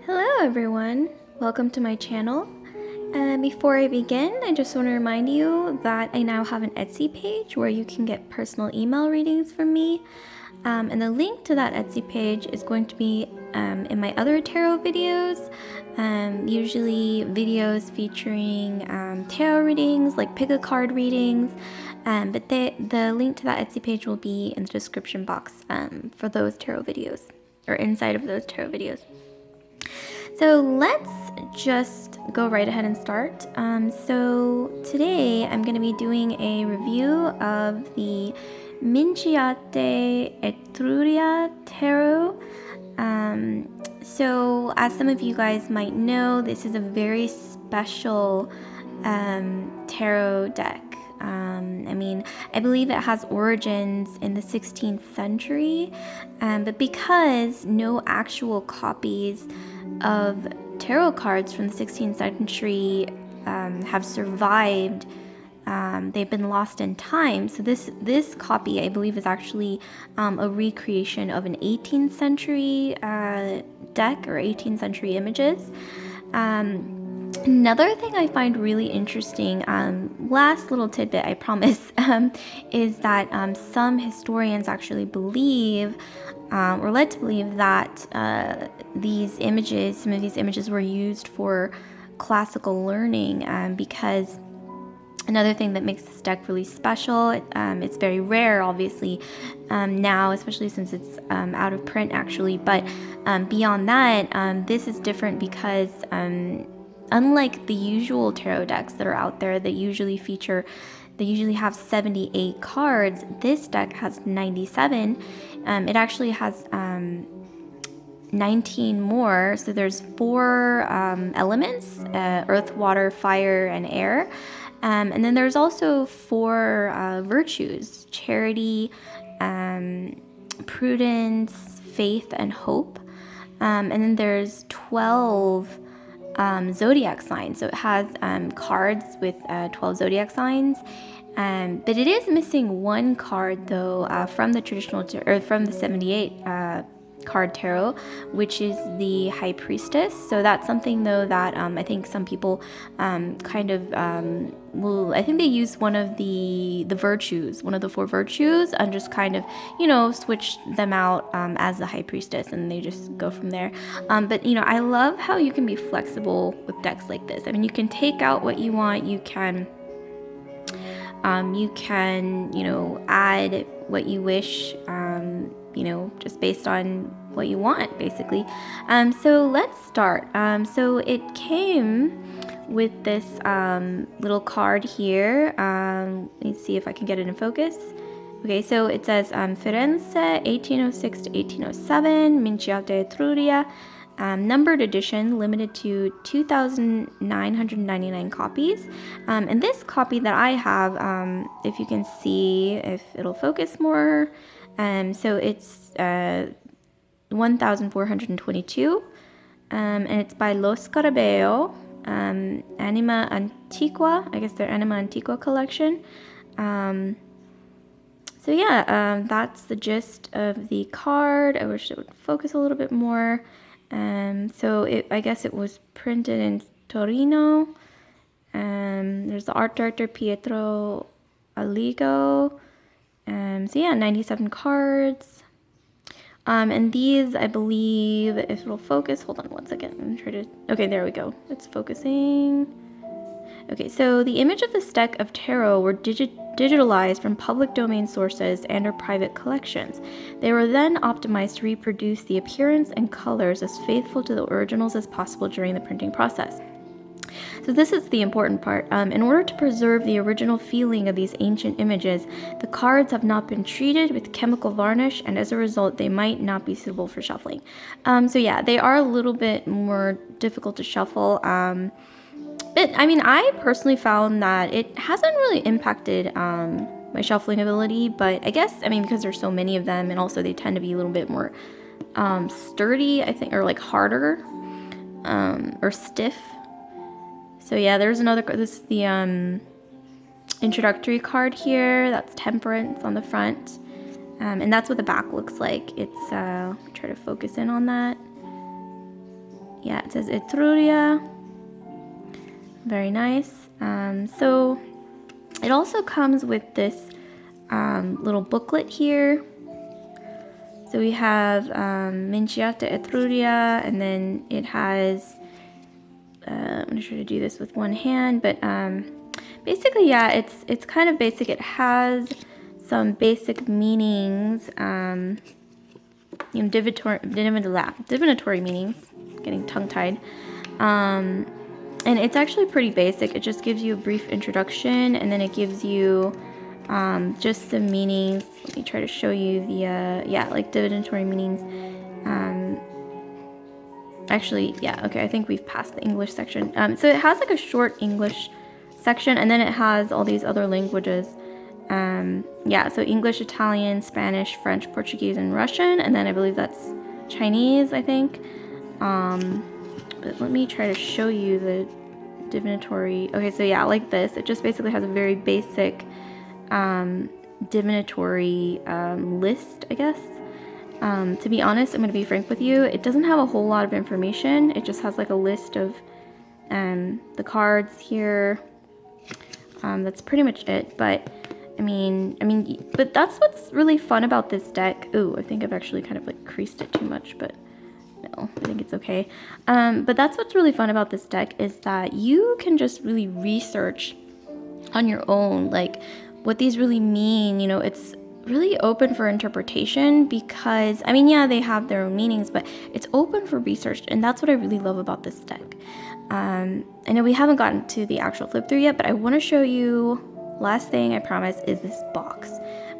Hello everyone, welcome to my channel. Before I begin, I just want to remind you that I now have an Etsy page where you can get personal email readings from me. And the link to that Etsy page is going to be in my other tarot videos, usually videos featuring tarot readings like pickacard readings, but the link to that Etsy page will be in the description box for those tarot videos, or inside of those tarot videos. So let's just go right ahead and start. So today I'm going to be doing a review of the Minchiate Etruria Tarot. So as some of you guys might know, this is a very special tarot deck. I believe it has origins in the 16th century, but because no actual copies of tarot cards from the 16th century have survived, they've been lost in time. So this copy, I believe, is actually a recreation of an 18th century deck or 18th century images. Another thing I find really interesting, last little tidbit I promise, is that some historians actually believe, or led to believe, that some of these images were used for classical learning, because another thing that makes this deck really special, it's very rare obviously now, especially since it's out of print actually, but beyond that, this is different because unlike the usual tarot decks that are out there that usually have 78 cards, this deck has 97. It actually has 19 more. So there's 4 elements, earth, water, fire, and air. And then there's also 4 virtues: charity, prudence, faith, and hope. And then there's 12 zodiac signs. So it has cards with 12 zodiac signs, but it is missing one card though, from the traditional from the 78 card tarot, which is the High Priestess. So that's something though that I think some people I think they use one of the virtues, one of the 4 virtues, and just kind of, switch them out as the High Priestess, and they just go from there. But I love how you can be flexible with decks like this. I mean, you can take out what you want, you can add what you wish, just based on what you want, basically. So let's start. So it came with this little card here. Let me see if I can get it in focus. Okay, so it says Firenze, 1806 to 1807, Minchiate Etruria, numbered edition, limited to 2,999 copies. And this copy that I have, if you can see, if it'll focus more, so it's 1,422, and it's by Lo Scarabeo, Anima Antiqua. I guess their Anima Antiqua collection. So yeah, that's the gist of the card. I wish it would focus a little bit more. So I guess it was printed in Torino. There's the art director Pietro Aligo. So yeah, 97 cards. And these, I believe, if it'll focus, hold on one second. I'm trying to, okay, there we go. It's focusing. Okay, so the image of this deck of tarot were digitalized from public domain sources and or private collections. They were then optimized to reproduce the appearance and colors as faithful to the originals as possible during the printing process. So this is the important part. In order to preserve the original feeling of these ancient images, the cards have not been treated with chemical varnish, and as a result, they might not be suitable for shuffling. So yeah, they are a little bit more difficult to shuffle. But I mean, I personally found that it hasn't really impacted my shuffling ability, but I guess, because there's so many of them, and also they tend to be a little bit more sturdy, I think, or like harder, or stiff. So yeah, there's another, this is the introductory card here. That's Temperance on the front. And that's what the back looks like. It's, try to focus in on that. Yeah, it says Etruria. Very nice. So it also comes with this little booklet here. So we have Minchiate Etruria, and then it has, I'm going to try to do this with one hand, but basically, yeah, it's kind of basic. It has some basic meanings, divinatory meanings, getting tongue-tied. And it's actually pretty basic. It just gives you a brief introduction, and then it gives you just some meanings. Let me try to show you the, like divinatory meanings. Actually, yeah, okay, I think we've passed the English section. So it has like a short English section, and then it has all these other languages. So English, Italian, Spanish, French, Portuguese, and Russian, and then I believe that's Chinese, I think. But let me try to show you the divinatory. Okay, so yeah, like this. It just basically has a very basic divinatory list, I guess. To be honest, I'm going to be frank with you. It doesn't have a whole lot of information. It just has like a list of the cards here. That's pretty much it. But but that's what's really fun about this deck. Ooh, I think I've actually kind of like creased it too much, but no, I think it's okay. But that's what's really fun about this deck, is that you can just really research on your own, like what these really mean. You know, it's really open for interpretation because, they have their own meanings, but it's open for research, and that's what I really love about this deck. I know we haven't gotten to the actual flip through yet, but I want to show you, last thing I promise, is this box.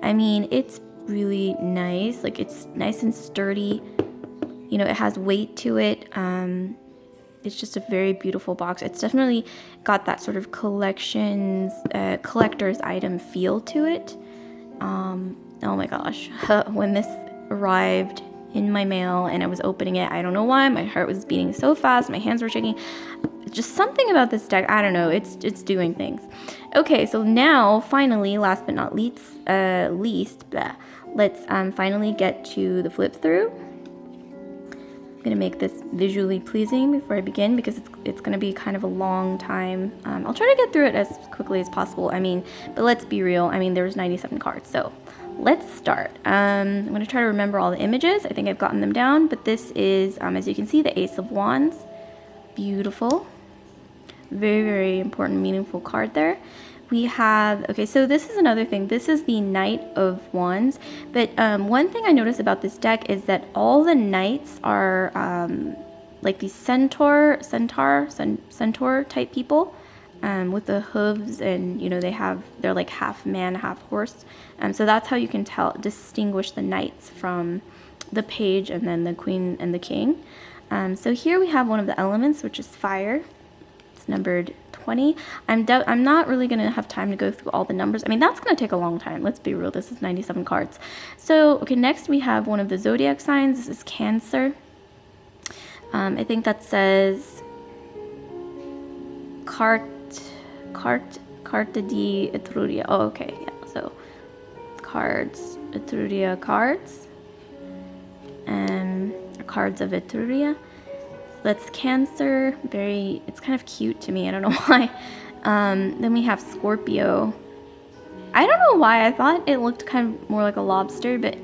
It's really nice. Like, it's nice and sturdy. You know, it has weight to it. It's just a very beautiful box. It's definitely got that sort of collector's item feel to it. Oh my gosh, when this arrived in my mail and I was opening it, I don't know why, my heart was beating so fast, my hands were shaking. Just something about this deck, I don't know, it's doing things. Okay, so now, finally, last but not least, let's finally get to the flip through. I'm gonna make this visually pleasing before I begin, because it's gonna be kind of a long time. I'll try to get through it as quickly as possible. But let's be real. There's 97 cards, so let's start. I'm gonna try to remember all the images. I think I've gotten them down, but this is, as you can see, the Ace of Wands. Beautiful. Very, very important, meaningful card there. We have, okay, so this is another thing. This is the Knight of Wands. But one thing I noticed about this deck is that all the knights are like these centaur type people with the hooves, and they're like half man, half horse. So that's how you can distinguish the knights from the page and then the queen and the king. So here we have one of the elements, which is fire. It's numbered 20. I'm not really going to have time to go through all the numbers. That's going to take a long time. Let's be real. This is 97 cards. So, okay, next we have one of the zodiac signs. This is Cancer. I think that says Carta di Etruria. Oh, okay, yeah. So, cards, Etruria cards. Cards of Etruria. That's Cancer. It's kind of cute to me. I don't know why. Then we have Scorpio. I don't know why. I thought it looked kind of more like a lobster, but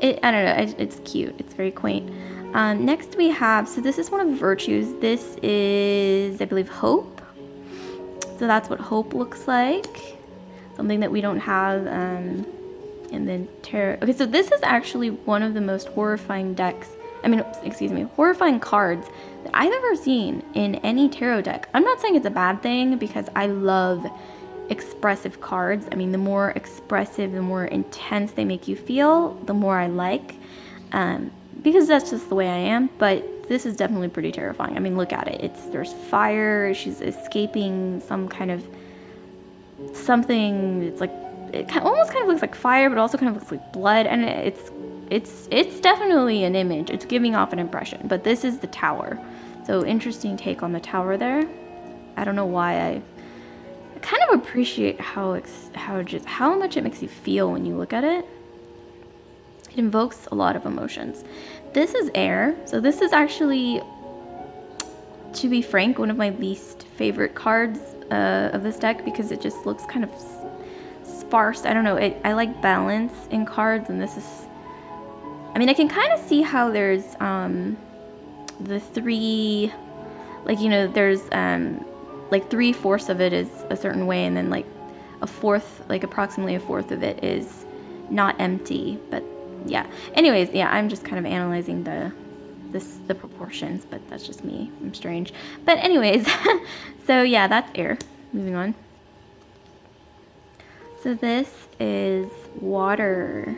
I don't know. It's cute. It's very quaint. Next we have, so this is one of virtues. This is, I believe, hope. So that's what hope looks like. Something that we don't have in the tarot. Okay, so this is actually one of the most horrifying horrifying cards that I've ever seen in any tarot deck. I'm not saying it's a bad thing, because I love expressive cards. The more expressive, the more intense they make you feel, the more I like, because that's just the way I am. But this is definitely pretty terrifying. Look at it. There's fire. She's escaping some kind of something. It's like, it almost kind of looks like fire, but also kind of looks like blood, and it's definitely an image. It's giving off an impression. But this is the Tower. So interesting take on the Tower there. I don't know why. I kind of appreciate how much it makes you feel when you look at it. It invokes a lot of emotions. This is air. So this is actually to be frank, one of my least favorite cards of this deck, because it just looks kind of sparse. I don't know. I like balance in cards, and this is... I mean, I can kind of see how there's the three... Like, you know, there's like 3/4 of it is a certain way, and then like a fourth, like approximately a fourth of it is not empty. But yeah. Anyways, yeah, I'm just kind of analyzing the proportions, but that's just me. I'm strange. But anyways, so yeah, that's air. Moving on. So this is water.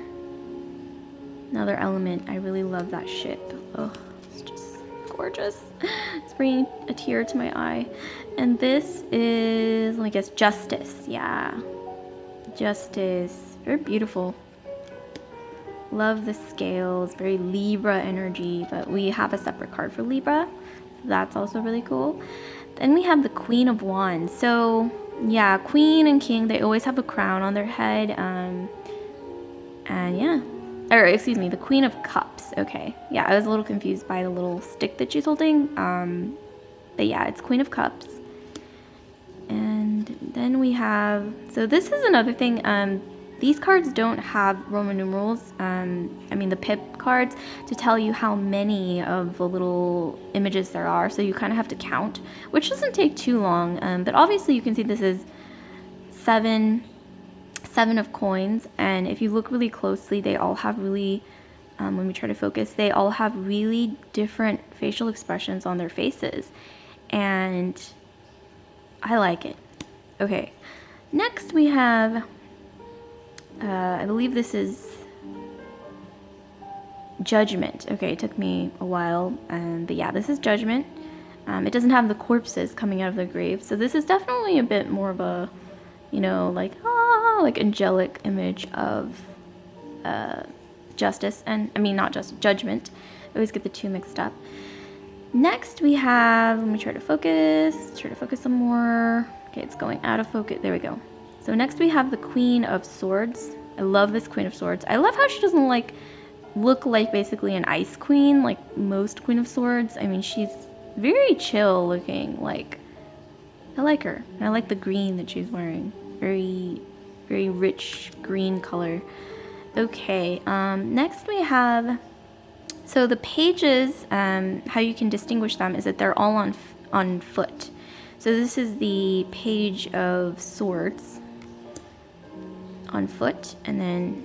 Another element. I really love that ship. Oh, it's just gorgeous. It's bringing a tear to my eye. And this is, let me guess, justice. Yeah. Justice. Very beautiful. Love the scales. Very Libra energy, but we have a separate card for Libra. So that's also really cool. Then we have the Queen of Wands. So yeah, Queen and King, they always have a crown on their head. And yeah. Or excuse me, the Queen of Cups. Okay. Yeah, I was a little confused by the little stick that she's holding. But yeah, it's Queen of Cups. And then we have, so this is another thing. These cards don't have Roman numerals, I mean the pip cards, to tell you how many of the little images there are. So you kind of have to count, which doesn't take too long. But obviously you can see this is seven of coins. And if you look really closely, they all have really, when we try to focus, they all have really different facial expressions on their faces. And I like it. Okay, next we have... I believe this is Judgment. Okay, it took me a while, but yeah, this is Judgment. It doesn't have the corpses coming out of the grave, so this is definitely a bit more of a, you know, like angelic image of justice, and I mean not just Judgment. I always get the two mixed up. Next we have, let me try to focus some more. Okay, it's going out of focus. There we go. So next we have the Queen of Swords. I love this Queen of Swords. I love how she doesn't look like basically an ice queen like most Queen of Swords. I mean, she's very chill looking. Like, I like her. And I like the green that she's wearing. Very, very rich green color. Okay, next we have, so the pages, how you can distinguish them is that they're all on foot. So this is the Page of Swords on foot, and then,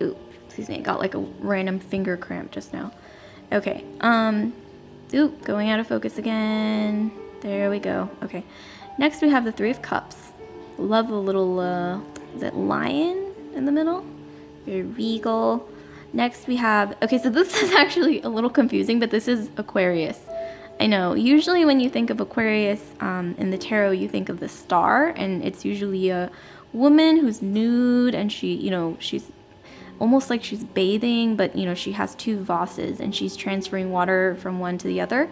ooh, excuse me, I got like a random finger cramp just now. Okay, ooh, going out of focus again. There we go. Okay, next we have the Three of Cups. Love the little, is it lion in the middle? Very regal. Next we have, okay, so this is actually a little confusing, but this is Aquarius. I know, usually when you think of Aquarius in the tarot, you think of the star, and it's usually a woman who's nude, and she, you know, she's almost like she's bathing, but, you know, she has two vases, and she's transferring water from one to the other.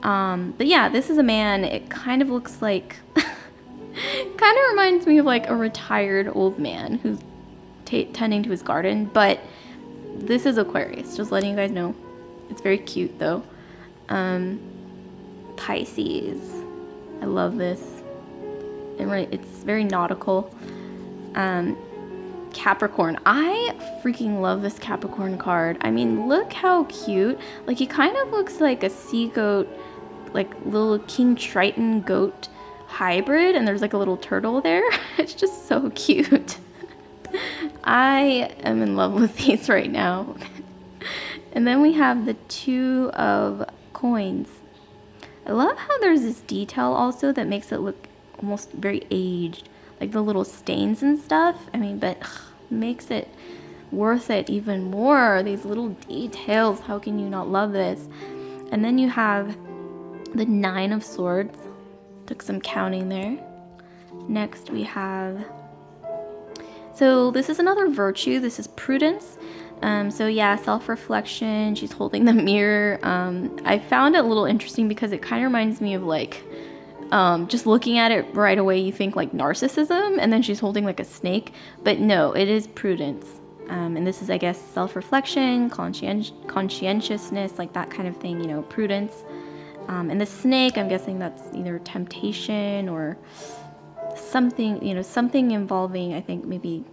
But yeah, this is a man. It kind of looks like, kind of reminds me of like a retired old man who's tending to his garden, but this is Aquarius, just letting you guys know. It's very cute though. Pisces, I love this. It's very nautical. Capricorn, I freaking love this Capricorn card. I mean, look how cute. Like, he kind of looks like a sea goat, like little King Triton goat hybrid, and there's like a little turtle there. It's just so cute. I am in love with these right now. And then we have the Two of Coins. I love how there's this detail also that makes it look almost very aged, like the little stains and stuff. I mean, but makes it worth it even more. These little details, how can you not love this? And then you have the Nine of Swords. Took some counting there. Next we have, so this is another virtue. This is prudence. So yeah, self-reflection. She's holding the mirror. I found it a little interesting because it kind of reminds me of like, just looking at it right away, you think like narcissism, and then she's holding like a snake. But no, it is prudence. And this is, I guess, self-reflection, conscientiousness, like that kind of thing, you know, prudence. And the snake, I'm guessing that's either temptation or something, you know, something involving, I think, maybe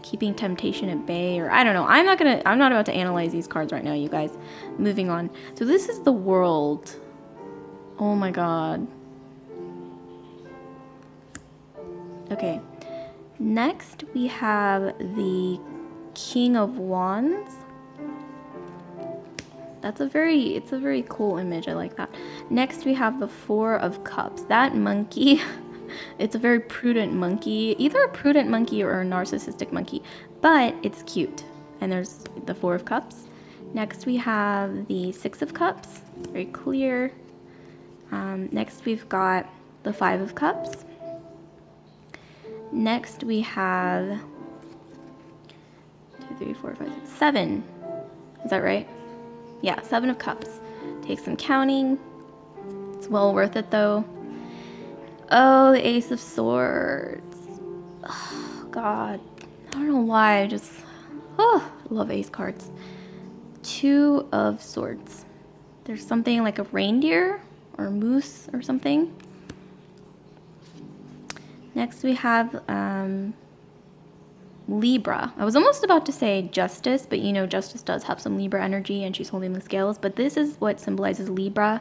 keeping temptation at bay, or I don't know. I'm not about to analyze these cards right now, you guys. Moving on. So this is the World. Oh my god. Okay. Next we have the King of Wands. It's a very cool image. I like that. Next we have the Four of Cups. That monkey, it's a very prudent monkey, either a prudent monkey or a narcissistic monkey, but it's cute. And there's the Four of Cups. Next we have the Six of Cups, very clear. Next we've got the Five of Cups. Next we have 2, 3, 4, 5, 6, 7. Is that right? Yeah, 7 of Cups. Take some counting. It's well worth it though. Oh, the Ace of Swords. Oh, God. I don't know why. I just love ace cards. 2 of Swords. There's something like a reindeer or a moose or something. Next we have Libra. I was almost about to say Justice, but you know, Justice does have some Libra energy and she's holding the scales, but this is what symbolizes Libra.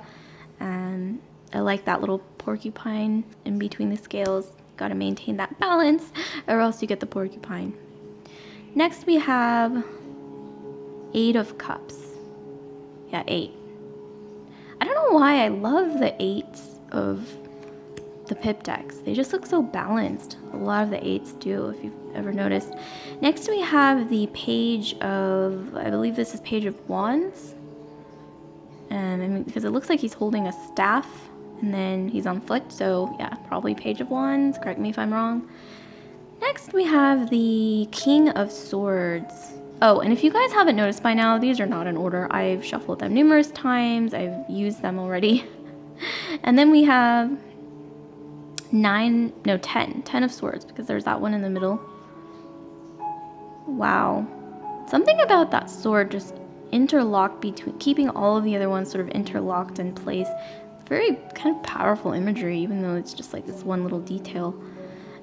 I like that little porcupine in between the scales. Got to maintain that balance or else you get the porcupine. Next we have 8 of Cups. Yeah, 8. I don't know why I love the 8s of the pip decks. They just look so balanced. A lot of the 8s do, if you've ever noticed. Next we have the Page of, I believe this is Page of Wands. I mean, because it looks like he's holding a staff and then he's on foot, so yeah, probably Page of Wands. Correct me if I'm wrong. Next we have the King of Swords. Oh, and if you guys haven't noticed by now, these are not in order. I've shuffled them numerous times. I've used them already. And then we have 10 of Swords, because there's that one in the middle. Wow. Something about that sword just interlocked between, keeping all of the other ones sort of interlocked in place. Very kind of powerful imagery, even though it's just like this one little detail.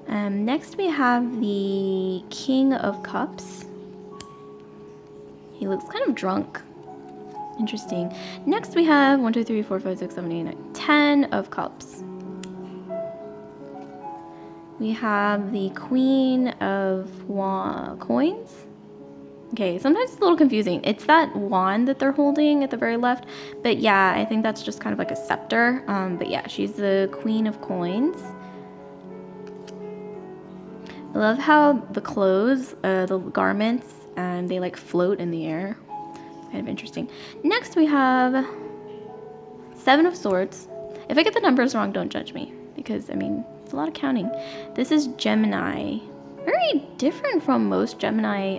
Next we have the King of Cups. He looks kind of drunk. Interesting. Next we have 1, 2, 3, 4, 5, 6, 7, 8, 9, 10 of Cups. We have the Queen of Coins. Okay, sometimes it's a little confusing. It's that wand that they're holding at the very left. But yeah, I think that's just kind of like a scepter. But yeah, she's the Queen of Coins. I love how the clothes, the garments, they like float in the air. It's kind of interesting. Next we have 7 of Swords. If I get the numbers wrong, don't judge me. Because, I mean, it's a lot of counting. This is Gemini. Very different from most Gemini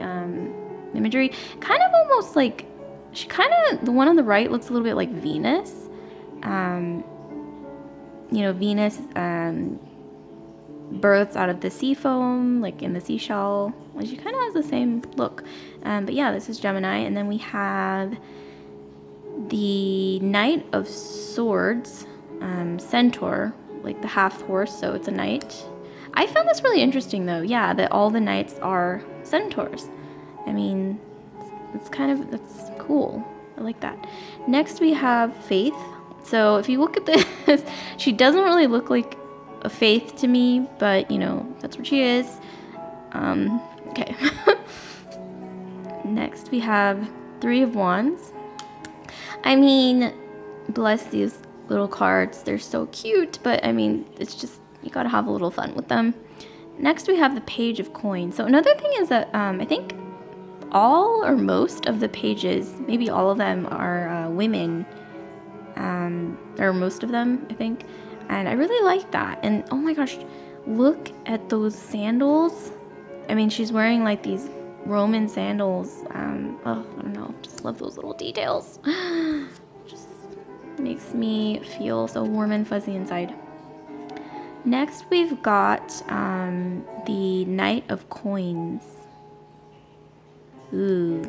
imagery. Kind of almost like, the one on the right looks a little bit like Venus. You know, Venus births out of the sea foam, like in the seashell. Well, she kind of has the same look. But yeah, this is Gemini. And then we have the Knight of Swords, Centaur, like the half horse, so it's a knight. I found this really interesting though, yeah, that all the knights are centaurs. I mean, that's cool. I like that. Next we have Faith. So if you look at this, she doesn't really look like a Faith to me, but you know, that's what she is. Okay. Next we have 3 of Wands. I mean, bless these little cards. They're so cute, but I mean, it's just, you gotta have a little fun with them. Next we have the Page of Coins. So another thing is that I think all or most of the pages, maybe all of them, are women. Or most of them, I think. And I really like that. And oh my gosh, look at those sandals. I mean, she's wearing like these Roman sandals. Oh, I don't know. Just love those little details. Just makes me feel so warm and fuzzy inside. Next, we've got the Knight of Coins. Ooh.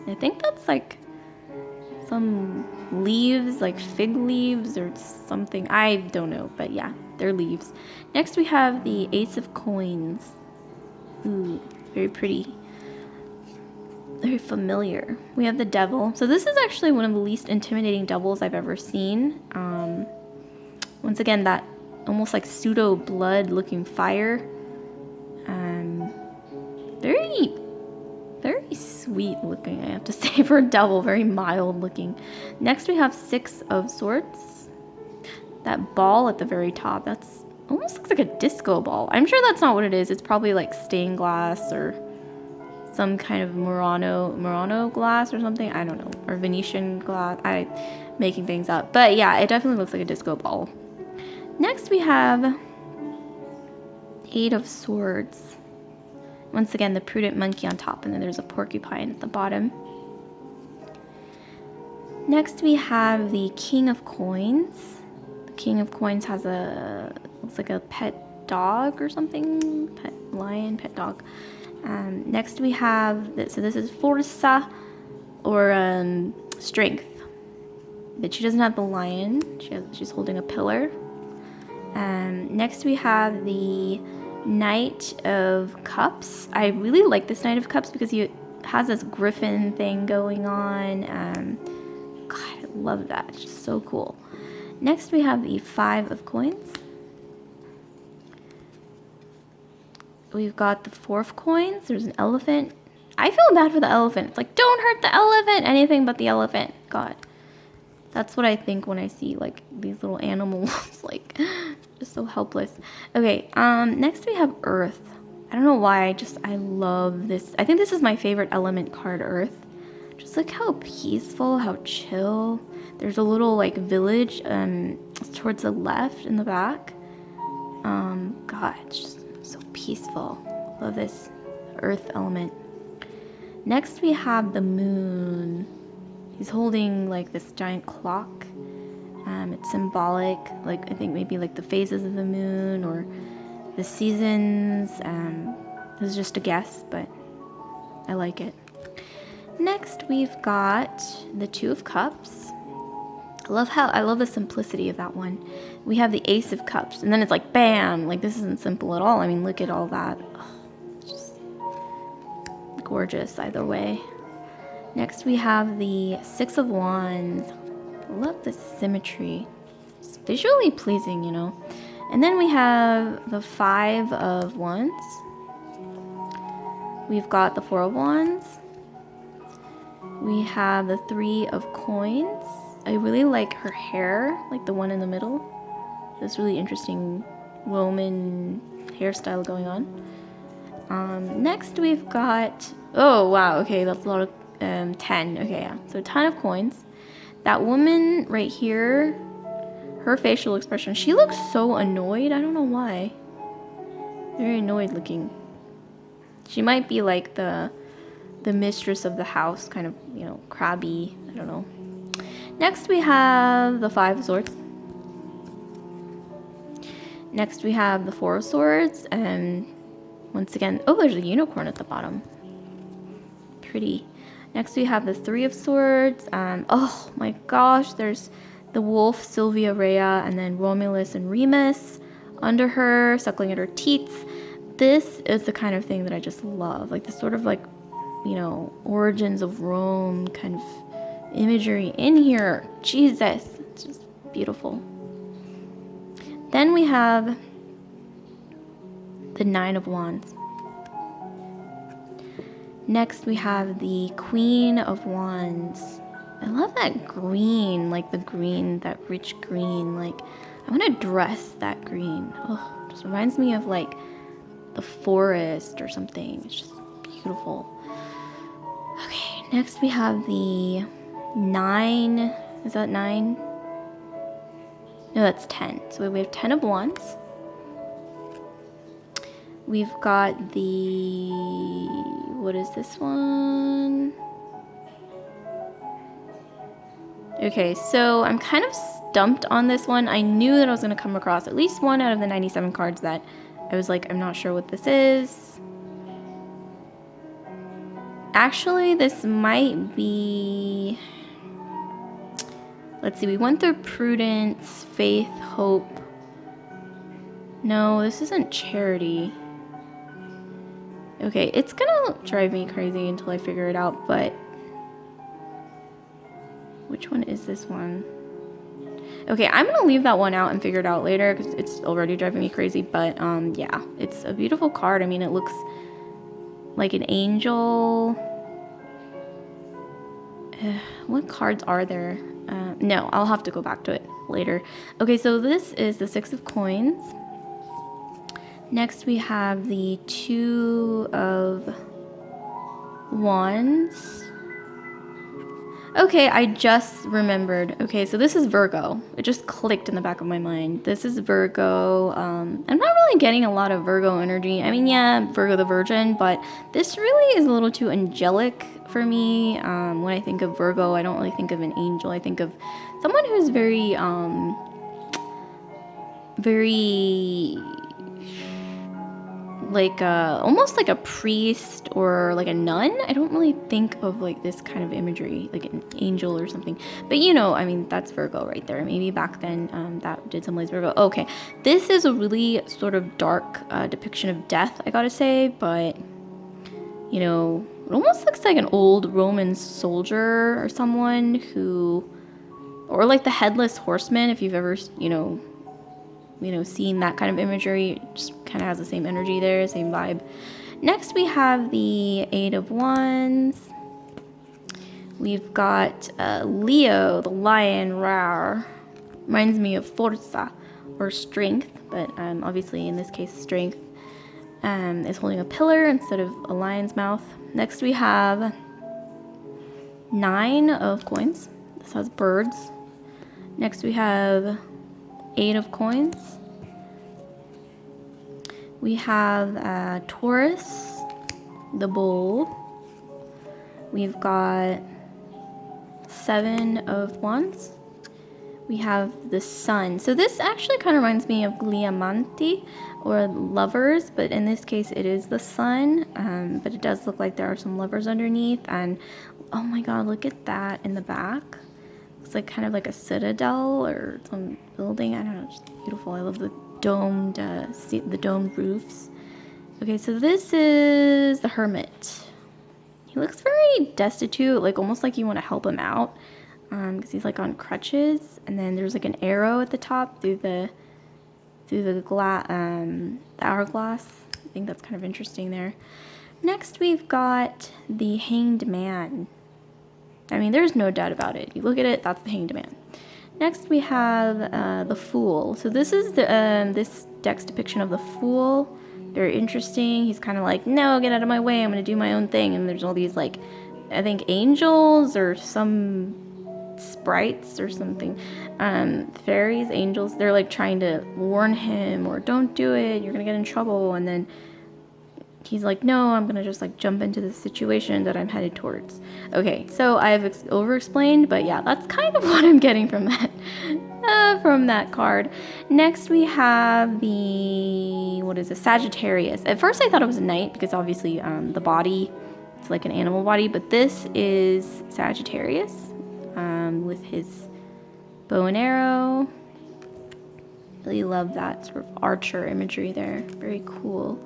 I think that's like some leaves, like fig leaves or something. I don't know, but yeah, they're leaves. Next we have the Ace of Coins. Ooh, very pretty. Very familiar. We have the Devil. So this is actually one of the least intimidating devils I've ever seen. Once again, that almost like pseudo blood looking fire. Very, very sweet looking, I have to say, for a devil. Very mild looking. Next we have Six of Swords. That ball at the very top, that's almost looks like a disco ball. I'm sure that's not what it is. It's probably like stained glass or some kind of Murano glass or something. I don't know. Or Venetian glass. I'm making things up. But yeah, it definitely looks like a disco ball. Next we have Eight of Swords. Once again, the prudent monkey on top, and then there's a porcupine at the bottom. Next we have the King of Coins. The King of Coins has looks like a pet dog or something. Pet lion, pet dog. Next we have, so this is Forza, or strength. But she doesn't have the lion, she's holding a pillar. Next we have the Knight of Cups. I really like this Knight of Cups because he has this griffin thing going on. God, I love that, it's just so cool. Next we have the Five of Coins. We've got the Four of Coins. There's an elephant. I feel bad for the elephant. It's like, don't hurt the elephant. Anything but the elephant. God. That's what I think when I see, like, these little animals, like, just so helpless. Okay, next we have Earth. I don't know why, I love this. I think this is my favorite element card, Earth. Just look how peaceful, how chill. There's a little, like, village towards the left in the back. God, it's just so peaceful. Love this Earth element. Next we have the Moon. He's holding like this giant clock. It's symbolic, like I think maybe like the phases of the moon or the seasons. This is just a guess, but I like it. Next we've got the Two of Cups. I love the simplicity of that one. We have the Ace of Cups, and then it's like bam, like this isn't simple at all. I mean, look at all that. It's just gorgeous either way. Next we have the Six of Wands. I love the symmetry. It's visually pleasing, you know. And then we have the Five of Wands. We've got the Four of Wands. We have the Three of Coins. I really like her hair, like the one in the middle. This really interesting Roman hairstyle going on. Next we've got, oh wow, okay, that's a lot of 10. Okay, yeah, so a ton of coins. That woman right here, her facial expression, she looks so annoyed. I don't know why. Very annoyed looking. She might be like the mistress of the house, kind of, you know, crabby. I don't know. Next we have the Five of Swords. Next we have the Four of Swords, and once again, oh, there's a unicorn at the bottom. Pretty. Next we have the Three of Swords. Oh my gosh, there's the wolf, Sylvia Rhea, and then Romulus and Remus under her, suckling at her teats. This is the kind of thing that I just love. Like this sort of like, you know, origins of Rome kind of imagery in here. Jesus, it's just beautiful. Then we have the Nine of Wands. Next we have the Queen of Wands. I love that green, like the green, that rich green. Like I want to dress that green. Oh, it just reminds me of like the forest or something. It's just beautiful. Okay, next we have the Nine. Is that 9? No, that's 10. So we have 10 of Wands. We've got the, what is this one? Okay, so I'm kind of stumped on this one. I knew that I was going to come across at least one out of the 97 cards that I was like, I'm not sure what this is. Actually, this might be, Let's see, we went through prudence, faith, hope. No, this isn't charity. Okay, it's gonna drive me crazy until I figure it out, but which one is this one? Okay, I'm gonna leave that one out and figure it out later because it's already driving me crazy, but yeah, it's a beautiful card. I mean, it looks like an angel. What cards are there? No, I'll have to go back to it later. Okay, so this is the 6 of coins. Next we have the 2 of wands. Okay, I just remembered. Okay, so this is Virgo. It just clicked in the back of my mind. This is Virgo. I'm not really getting a lot of Virgo energy. I mean, yeah, Virgo the Virgin, but this really is a little too angelic for me. When I think of Virgo, I don't really think of an angel. I think of someone who's very, like almost like a priest or like a nun. I don't really think of like this kind of imagery, like an angel or something. But you know, I mean, that's Virgo right there. Maybe back then that did symbolize Virgo. Okay, this is a really sort of dark depiction of death, I gotta say. But you know, it almost looks like an old Roman soldier or someone who, or like the headless horseman, if you've ever, you know, seeing that kind of imagery. It just kind of has the same energy there, same vibe. Next, we have the 8 of Wands. We've got Leo, the lion, rawr. Reminds me of forza, or strength, but obviously in this case, strength is holding a pillar instead of a lion's mouth. Next, we have 9 of coins. This has birds. Next, we have 8 of coins. We have Taurus, the bull. We've got 7 of wands. We have the sun. So this actually kind of reminds me of gliamanti, or lovers, but in this case it is the sun. But it does look like there are some lovers underneath. And oh my god, look at that in the back. It's like kind of like a citadel or some building. I don't know, just beautiful. I love the domed roofs. Okay, so this is the hermit. He looks very destitute, like almost like you want to help him out, because he's like on crutches. And then there's like an arrow at the top through the hourglass. I think that's kind of interesting there. Next, we've got the hanged man. I mean, there's no doubt about it. You look at it, that's the hanged man. Next, we have the Fool. So this is this deck's depiction of the Fool. Very interesting. He's kind of like, no, get out of my way. I'm going to do my own thing. And there's all these, like, I think angels or some sprites or something. Fairies, angels. They're, like, trying to warn him or don't do it. You're going to get in trouble. And then he's like, no, I'm going to just like jump into the situation that I'm headed towards. Okay, so I've over-explained, but yeah, that's kind of what I'm getting from that card. Next, we have the, what is it, Sagittarius. At first, I thought it was a knight because obviously the body, it's like an animal body, but this is Sagittarius with his bow and arrow. Really love that sort of archer imagery there. Very cool.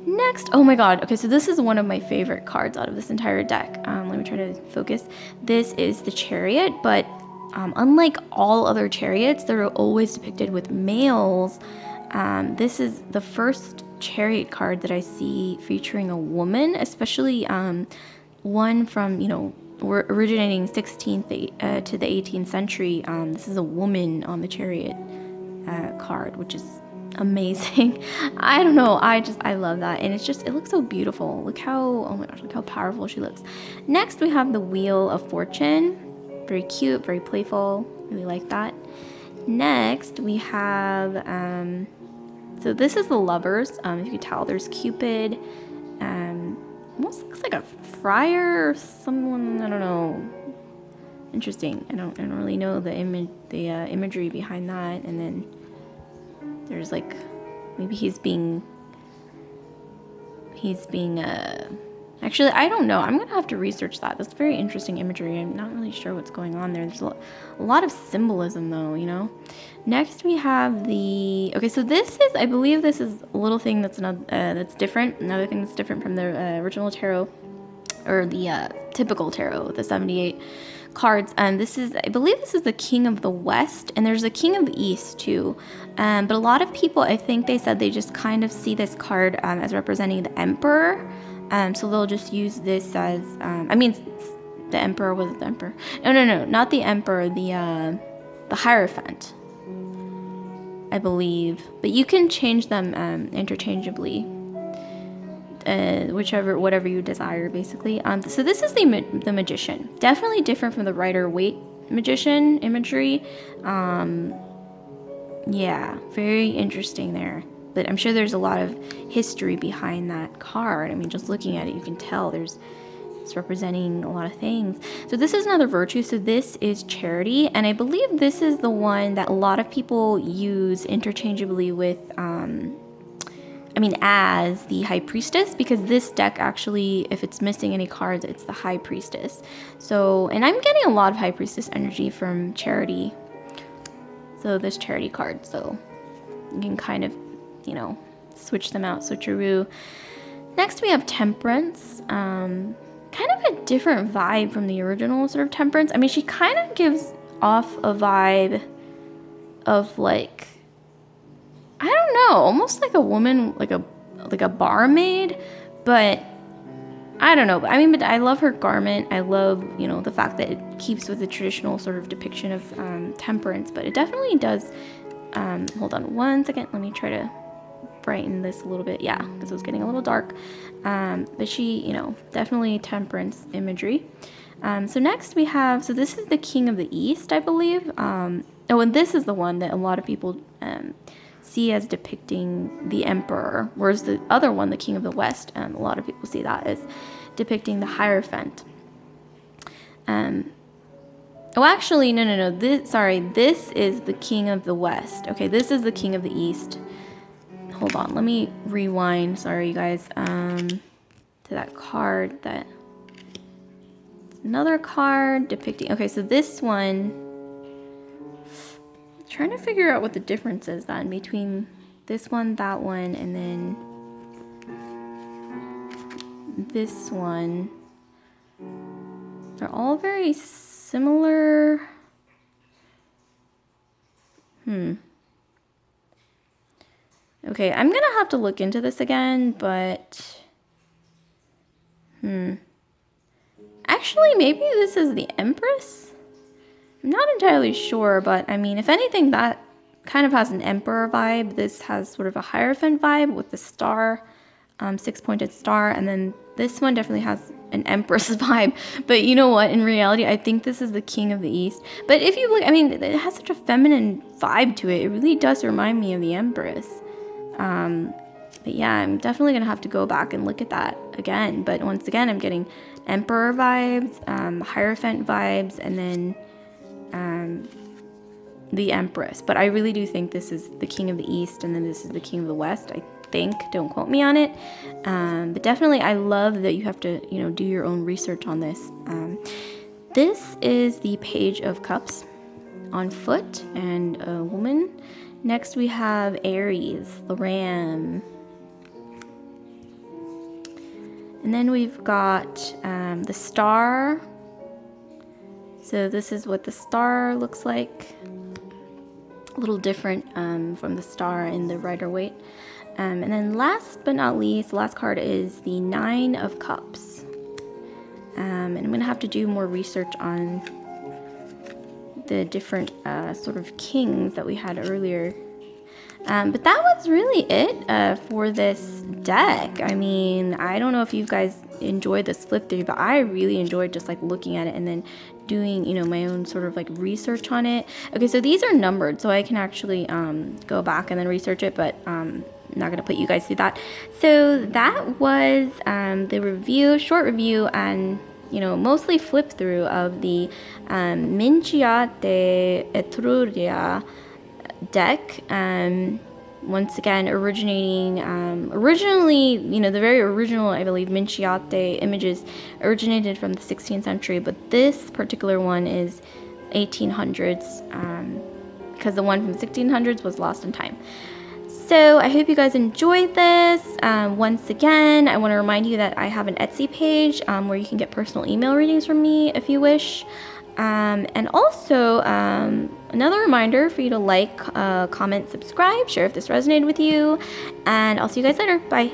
Next, oh my god, okay, so this is one of my favorite cards out of this entire deck. Let me try to focus. This is the Chariot, but unlike all other chariots that are always depicted with males, this is the first Chariot card that I see featuring a woman, especially one from, you know, originating 16th to the 18th century. This is a woman on the Chariot card, which is amazing. I don't know, I love that, and it looks so beautiful. Look how, oh my gosh, look how powerful she looks. Next, we have the Wheel of Fortune. Very cute, very playful, really like that. Next, we have so this is the Lovers. If you can tell, there's Cupid, almost looks like a friar or someone, I don't know. Interesting. I don't really know the imagery behind that. And then there's like, maybe he's being I Actually, I don't know. I'm going to have to research that. That's very interesting imagery. I'm not really sure what's going on there. There's a lot of symbolism, though, you know. Next, we have the... Okay, so this is... I believe this is a little thing that's that's different. Another thing that's different from the original tarot, or the typical tarot, the 78 cards. This is... I believe this is the King of the West, and there's a King of the East, too. But a lot of people, I think they said they just kind of see this card as representing the Emperor. So they'll just use this as, I mean, the Emperor, was it the Emperor? No, not the Emperor, the Hierophant, I believe. But you can change them interchangeably, whatever you desire, basically. So this is the Magician. Definitely different from the Rider-Waite Magician imagery. Yeah, very interesting there. But I'm sure there's a lot of history behind that card. I mean, just looking at it, you can tell it's representing a lot of things. So this is another virtue. So this is charity. And I believe this is the one that a lot of people use interchangeably with, as the High Priestess. Because this deck actually, if it's missing any cards, it's the High Priestess. So, and I'm getting a lot of High Priestess energy from charity. So this charity card. So you can kind of, switch them out, switcheroo. Next we have Temperance. Kind of a different vibe from the original sort of Temperance. I mean, she kind of gives off a vibe of like, I don't know, almost like a woman, like a barmaid, but I don't know. I mean, but I love her garment. I love, the fact that it keeps with the traditional sort of depiction of temperance, but it definitely does. Hold on one second. Let me try to brighten this a little bit. Yeah, because it was getting a little dark. But she, definitely temperance imagery. So next we have, so this is the King of the East, I believe. And this is the one that a lot of people see as depicting the Emperor, whereas the other one, the King of the West, a lot of people see that as depicting the Hierophant. Actually, no. This is the King of the West. Okay, this is the King of the East. Hold on, let me rewind. Sorry, you guys. To that card. Another card depicting. Okay, so this one. Trying to figure out what the difference is then between this one, that one, and then this one. They're all very similar. Okay, I'm gonna have to look into this again, but actually maybe this is the Empress? I'm not entirely sure, but I mean, if anything, that kind of has an Emperor vibe. This has sort of a Hierophant vibe with the star, six-pointed star, and then this one definitely has an Empress vibe. But you know what? In reality, I think this is the King of the East. But if you look, I mean, it has such a feminine vibe to it. It really does remind me of the Empress. But yeah, I'm definitely going to have to go back and look at that again. But once again, I'm getting Emperor vibes, Hierophant vibes, and then the Empress. But I really do think this is the King of the East, and then this is the King of the West, I think. Don't quote me on it. But definitely, I love that you have to, do your own research on this. This is the Page of Cups on foot and a woman. Next, we have Aries, the ram. And then we've got the star. So this is what the star looks like. A little different from the star in the Rider-Waite. And then last but not least, the last card is the Nine of Cups. And I'm going to have to do more research on the different sort of kings that we had earlier. But that was really it for this deck. I mean, I don't know if you guys enjoyed this flip through, but I really enjoyed just like looking at it and then doing, my own sort of like research on it. Okay, so these are numbered, so I can actually go back and then research it, but I'm not going to put you guys through that. So that was the review, short review, and mostly flip through of the Minchiate Etruria deck. once again, originally, the very original, I believe, Minchiate images originated from the 16th century, but this particular one is 1800s, because the one from the 1600s was lost in time. So I hope you guys enjoyed this. Once again, I want to remind you that I have an Etsy page where you can get personal email readings from me if you wish. And also, another reminder for you to like, comment, subscribe, share if this resonated with you. And I'll see you guys later. Bye.